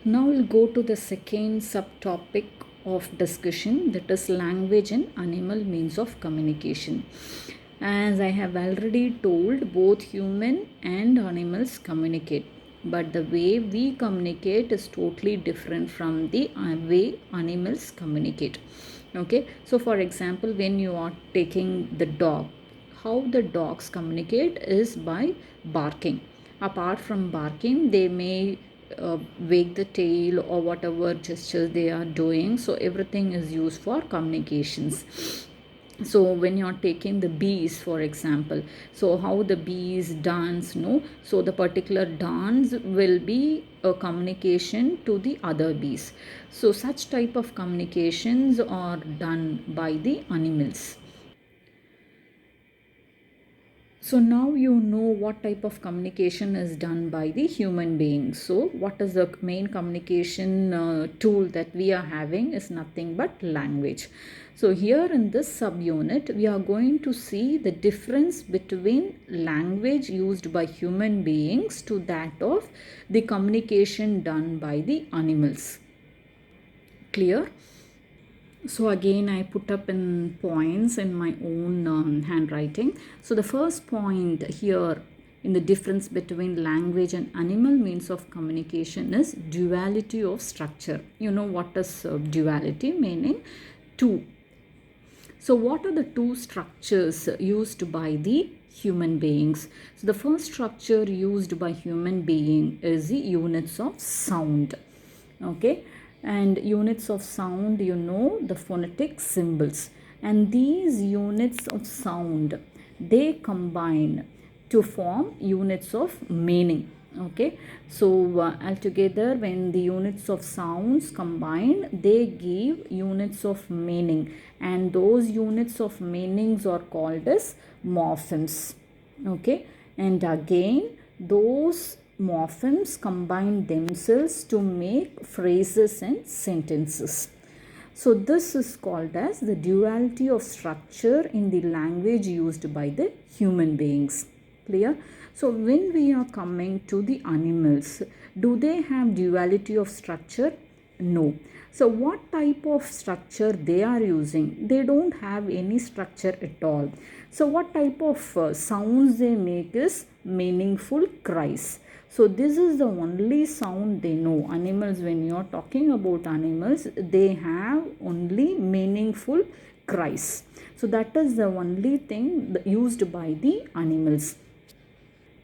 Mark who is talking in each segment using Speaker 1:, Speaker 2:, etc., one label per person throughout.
Speaker 1: Now we'll go to the second subtopic of discussion, that is language and animal means of communication. As I have already told, both human and animals communicate, but the way we communicate is totally different from the way animals communicate. Okay, so for example, when you are taking the dog, how the dogs communicate is by barking. Apart from barking, they may wag the tail or whatever gestures they are doing. So everything is used for communications. So when you're taking the bees for example, so how the bees dance, no, so the particular dance will be a communication to the other bees. So such type of communications are done by the animals. So now you know what type of communication is done by the human being. So what is the main communication tool that we are having is nothing but language. So here in this subunit, we are going to see the difference between language used by human beings to that of the communication done by the animals. Clear? So again I put up in points in my own handwriting. So the first point here in the difference between language and animal means of communication is duality of structure. You know what is duality, meaning two. So what are the two structures used by the human beings? So the first structure used by human being is the units of sound. Okay, and units of sound, you know, the phonetic symbols, and these units of sound, they combine to form units of meaning. Okay, so altogether when the units of sounds combine, they give units of meaning, and those units of meanings are called as morphemes. Okay, and again those morphemes combine themselves to make phrases and sentences. So this is called as the duality of structure in the language used by the human beings. Clear? So when we are coming to the animals, do they have duality of structure? No. So what type of structure they are using? They don't have any structure at all. So what type of sounds they make is meaningful cries. So this is the only sound they know. Animals, when you are talking about animals, they have only meaningful cries. So that is the only thing used by the animals.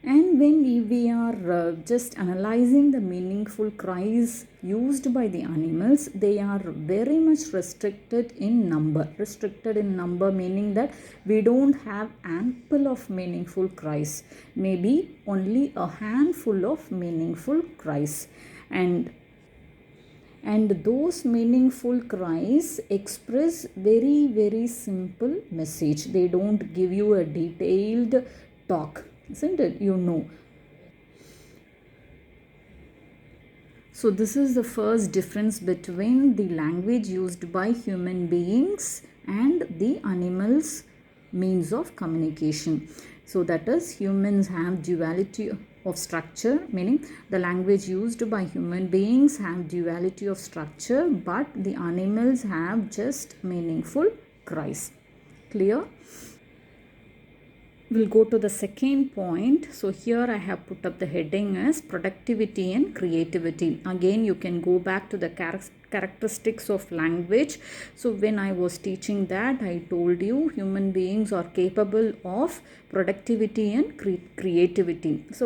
Speaker 1: And when we are just analyzing the meaningful cries used by the animals, they are very much restricted in number. Restricted in number meaning that we don't have ample of meaningful cries. Maybe only a handful of meaningful cries. And those meaningful cries express very simple message. They don't give you a detailed talk, isn't it? You know. So this is the first difference between the language used by human beings and the animals means of communication. So that is, humans have duality of structure, meaning the language used by human beings have duality of structure, but the animals have just meaningful cries. Clear? We'll go to the second point. So here I have put up the heading as productivity and creativity. Again, you can go back to the characteristics of language. So when I was teaching that, I told you human beings are capable of productivity and creativity. So